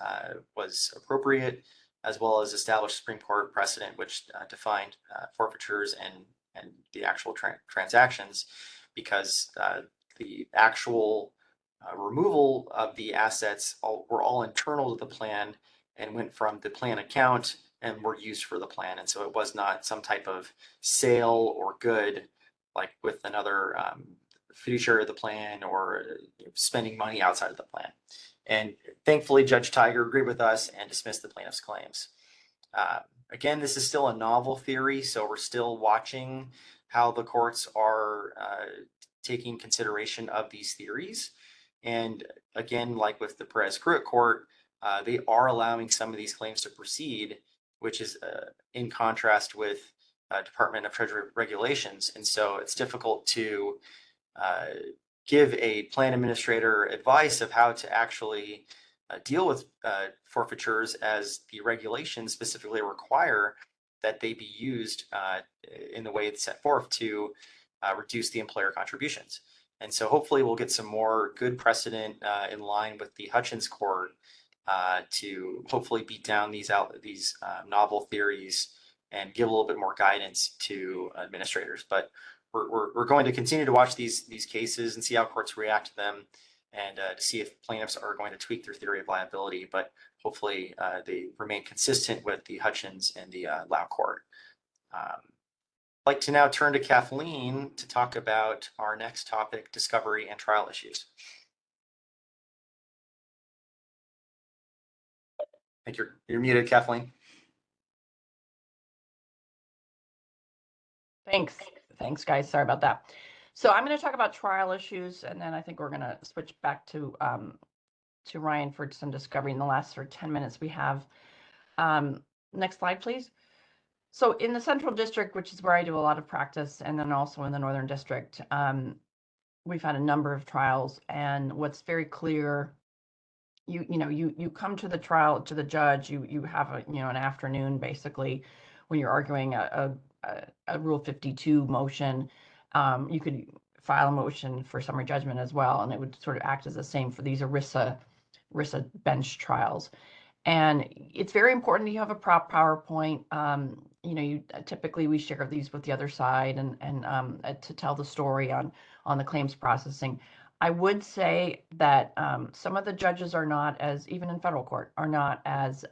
was appropriate, as well as established Supreme Court precedent, which defined forfeitures and the actual transactions, because the actual removal of the assets were all internal to the plan and went from the plan account and were used for the plan. And so it was not some type of sale or good, like with another fiduciary of the plan or spending money outside of the plan. And thankfully, Judge Tiger agreed with us and dismissed the plaintiff's claims. Again, this is still a novel theory, so we're still watching how the courts are taking consideration of these theories. And again, like with the Perez-Crua court, they are allowing some of these claims to proceed, which is in contrast with Department of Treasury regulations. And so it's difficult to give a plan administrator advice of how to actually deal with forfeitures, as the regulations specifically require that they be used in the way it's set forth to reduce the employer contributions. And so hopefully we'll get some more good precedent in line with the Hutchins court to hopefully beat down these novel theories and give a little bit more guidance to administrators. But we're going to continue to watch these cases and see how courts react to them, and to see if plaintiffs are going to tweak their theory of liability. But hopefully they remain consistent with the Hutchins and the Lau court. I'd like to now turn to Kathleen to talk about our next topic, discovery and trial issues. I think you're muted, Kathleen. Thanks, guys. Sorry about that. So I'm going to talk about trial issues, and then I think we're going to switch back to Ryan for some discovery in the last 10 minutes we have. Next slide, please. So in the Central District, which is where I do a lot of practice, and then also in the Northern District, we've had a number of trials. And what's very clear, you come to the trial, to the judge, you have an afternoon basically when you're arguing a Rule 52 motion. You could file a motion for summary judgment as well, and it would sort of act as the same for these ERISA bench trials. And it's very important you have a prop PowerPoint. Typically we share these with the other side and to tell the story on the claims processing. I would say that some of the judges are not as, even in federal court, are not as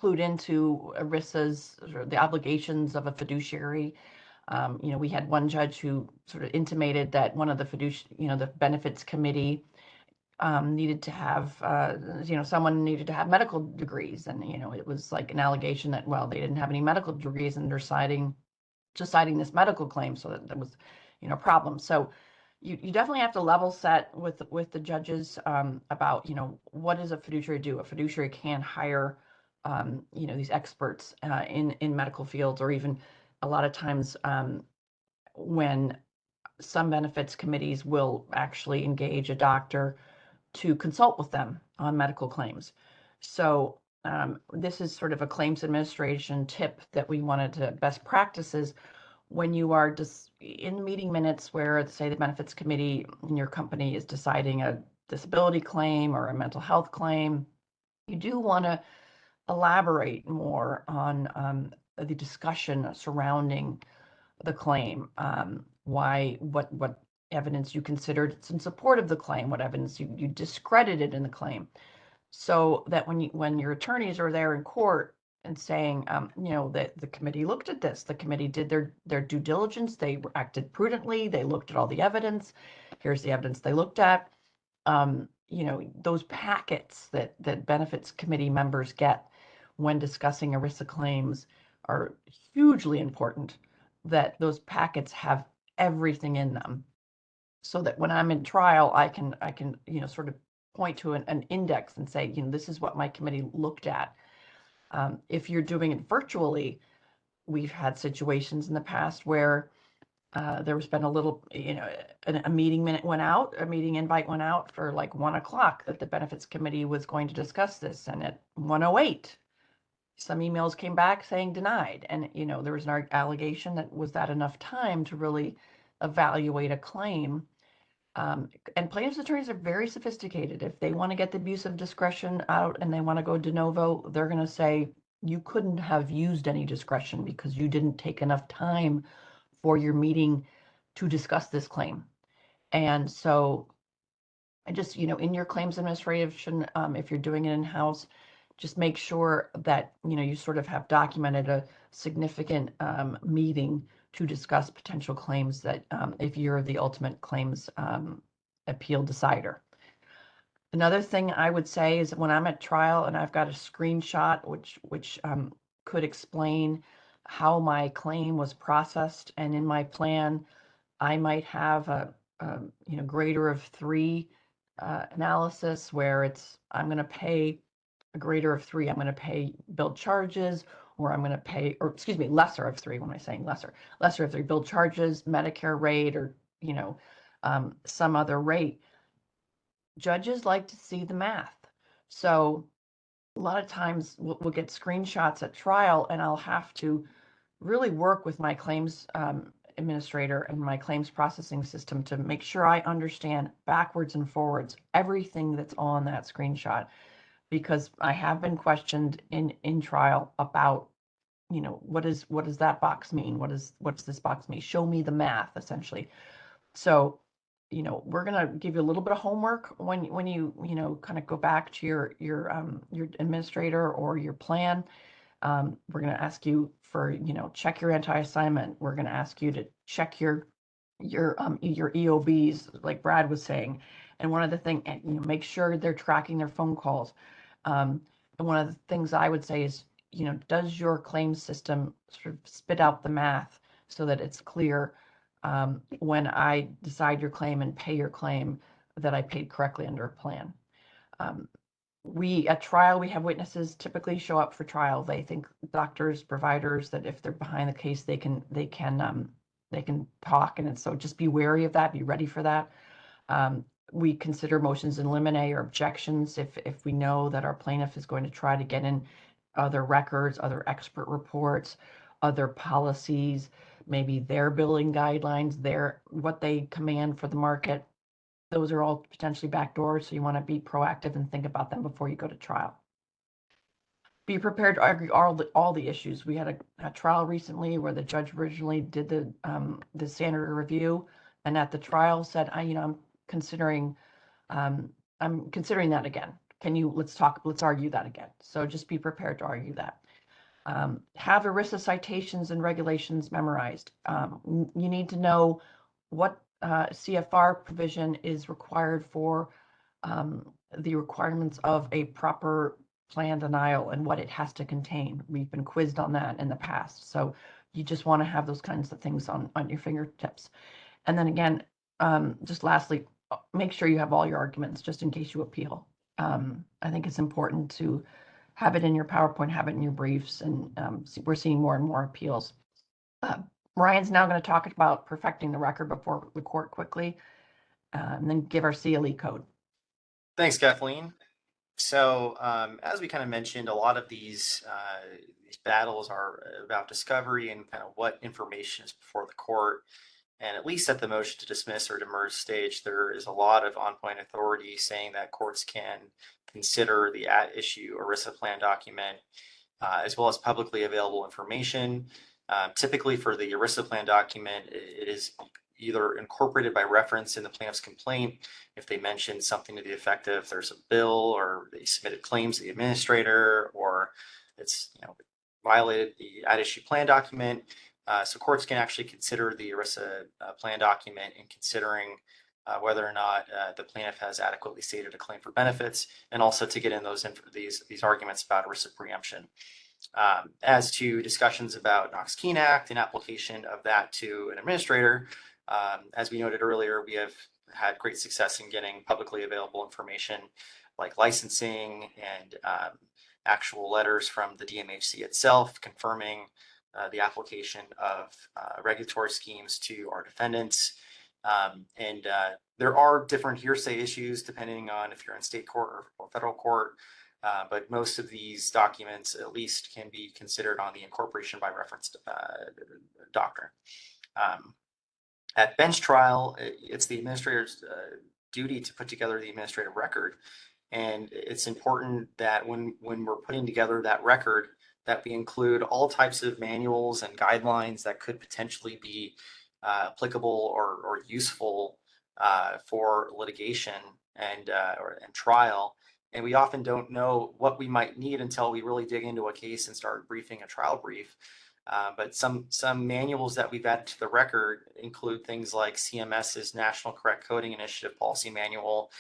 clued into ERISA's, or the obligations of a fiduciary. We had one judge who sort of intimated that one of the the benefits committee needed to have, someone needed to have medical degrees. And, it was like an allegation that, well, they didn't have any medical degrees and they're citing this medical claim. So that was, a problem. So you definitely have to level set with the judges about, what does a fiduciary do? A fiduciary can hire, these experts in medical fields, or even a lot of times when some benefits committees will actually engage a doctor to consult with them on medical claims. So this is sort of a claims administration tip that we wanted to best practices when you are just in meeting minutes where, say, the benefits committee in your company is deciding a disability claim or a mental health claim. You do want to elaborate more on the discussion surrounding the claim, what evidence you considered in support of the claim, what evidence you discredited in the claim, so that when your attorneys are there in court and saying, that the committee looked at this, the committee did their due diligence, they acted prudently, they looked at all the evidence, here's the evidence they looked at. Those packets that benefits committee members get when discussing ERISA claims are hugely important, that those packets have everything in them, so that when I'm in trial, I can sort of point to an index and say, this is what my committee looked at. If you're doing it virtually, we've had situations in the past where there was been a little, a meeting invite went out for like 1 o'clock that the benefits committee was going to discuss this. And at 1:08, some emails came back saying denied. And, there was an allegation that was that enough time to really evaluate a claim. And plaintiffs' attorneys are very sophisticated. If they want to get the abuse of discretion out and they want to go de novo, they're going to say, you couldn't have used any discretion because you didn't take enough time for your meeting to discuss this claim. And so I just, in your claims administration, if you're doing it in-house, just make sure that, you sort of have documented a significant meeting to discuss potential claims that if you're the ultimate claims appeal decider. Another thing I would say is when I'm at trial and I've got a screenshot which could explain how my claim was processed, and in my plan, I might have a greater of 3 analysis where I'm going to pay a greater of 3. I'm going to pay billed charges, or I'm going to pay, or excuse me, lesser of 3. When am I saying lesser? Lesser of 3 billed charges, Medicare rate, or some other rate. Judges like to see the math. So a lot of times we'll get screenshots at trial, and I'll have to really work with my claims administrator and my claims processing system to make sure I understand backwards and forwards everything that's on that screenshot, because I have been questioned in trial about, what does that box mean? What's this box mean? Show me the math, essentially. So, we're going to give you a little bit of homework when you kind of go back to your administrator or your plan. We're going to ask you for, check your anti-assignment. We're going to ask you to check your EOBs, like Brad was saying. And one of the things, make sure they're tracking their phone calls. And one of the things I would say is, does your claim system sort of spit out the math so that it's clear when I decide your claim and pay your claim that I paid correctly under a plan? At trial, we have witnesses typically show up for trial. They think doctors, providers, that if they're behind the case, they can talk. And so just be wary of that, be ready for that. We consider motions in limine or objections if we know that our plaintiff is going to try to get in other records, other expert reports, other policies, maybe their billing guidelines, what they command for the market. Those are all potentially backdoors, so you want to be proactive and think about them before you go to trial. Be prepared to argue all the issues. We had a trial recently where the judge originally did the standard review, and at the trial said, I'm considering that again. Let's argue that again. So just be prepared to argue that. Have ERISA citations and regulations memorized. You need to know what CFR provision is required for the requirements of a proper plan denial and what it has to contain. We've been quizzed on that in the past. So you just want to have those kinds of things on your fingertips. And then again, just lastly, make sure you have all your arguments just in case you appeal. I think it's important to have it in your PowerPoint, have it in your briefs, and we're seeing more and more appeals. Ryan's now going to talk about perfecting the record before the court quickly, and then give our CLE code. Thanks, Kathleen. So as we kind of mentioned, a lot of these battles are about discovery and kind of what information is before the court. And at least at the motion to dismiss or demurge stage, there is a lot of on-point authority saying that courts can consider the at-issue ERISA plan document as well as publicly available information. Typically for the ERISA plan document, it is either incorporated by reference in the plaintiff's complaint if they mention something to the effect of there's a bill or they submitted claims to the administrator or it's violated the at-issue plan document. So courts can actually consider the ERISA plan document in considering whether or not the plaintiff has adequately stated a claim for benefits, and also to get in these arguments about ERISA preemption. As to discussions about Knox-Keene Act and application of that to an administrator, as we noted earlier, we have had great success in getting publicly available information like licensing and actual letters from the DMHC itself confirming the application of regulatory schemes to our defendants. And there are different hearsay issues depending on if you're in state court or federal court, but most of these documents at least can be considered on the incorporation by reference doctrine. At bench trial, it's the administrator's duty to put together the administrative record. And it's important that when we're putting together that record, that we include all types of manuals and guidelines that could potentially be applicable or useful for litigation and trial. And we often don't know what we might need until we really dig into a case and start briefing a trial brief. But some manuals that we've added to the record include things like CMS's National Correct Coding Initiative Policy Manual,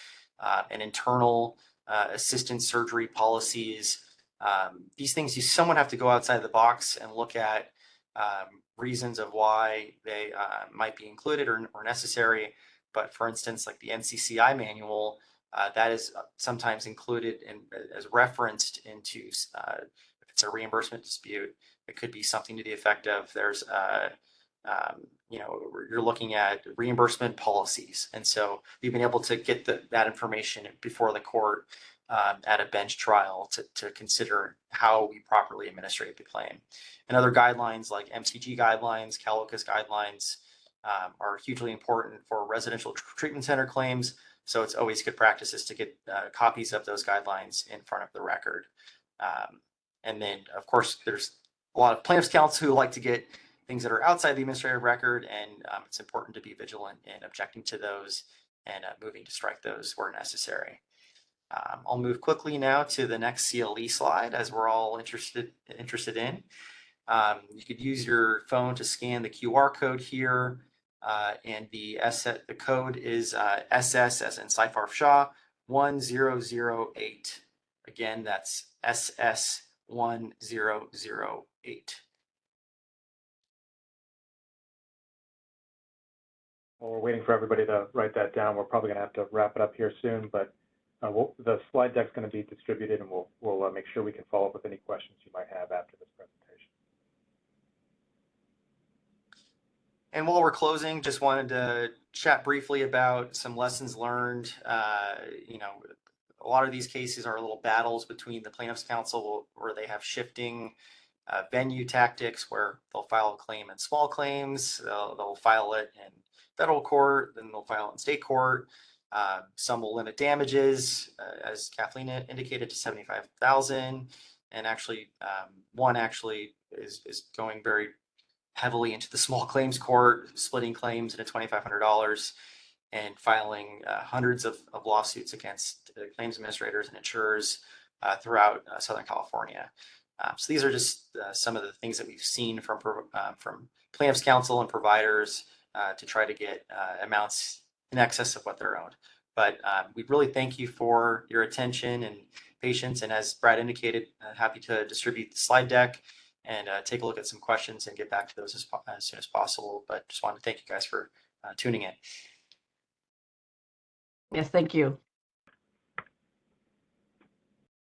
and internal assistant surgery policies. These things you somewhat have to go outside the box and look at reasons of why they might be included or necessary. But for instance, like the NCCI manual, that is sometimes included as referenced into if it's a reimbursement dispute. It could be something to the effect of there's you're looking at reimbursement policies, and so we've been able to get that information before the court at a bench trial to consider how we properly administrate the claim. And other guidelines like MCG guidelines, CalOCAS guidelines are hugely important for residential treatment center claims. So it's always good practices to get copies of those guidelines in front of the record. And then, of course, there's a lot of plaintiffs' counsel who like to get things that are outside the administrative record, and it's important to be vigilant in objecting to those and moving to strike those where necessary. I'll move quickly now to the next CLE slide, as we're all interested in. You could use your phone to scan the QR code here, and the code is SS as in Seyfarth Shaw 1008. Again, that's SS 1008. Well, we're waiting for everybody to write that down. We're probably going to have to wrap it up here soon, but the slide deck's going to be distributed, and we'll make sure we can follow up with any questions you might have after this presentation. And while we're closing, just wanted to chat briefly about some lessons learned. A lot of these cases are little battles between the plaintiff's counsel where they have shifting venue tactics where they'll file a claim in small claims, they'll file it in federal court, then they'll file it in state court. Some will limit damages, as Kathleen indicated, to $75,000, and actually one is going very heavily into the small claims court, splitting claims into $2,500 and filing hundreds of lawsuits against claims administrators and insurers throughout Southern California. So these are just some of the things that we've seen from plaintiffs' counsel and providers to try to get amounts in excess of what they're owed. But we really thank you for your attention and patience. And as Brad indicated, happy to distribute the slide deck and take a look at some questions and get back to those as soon as possible. But just wanted to thank you guys for tuning in. Yes, thank you.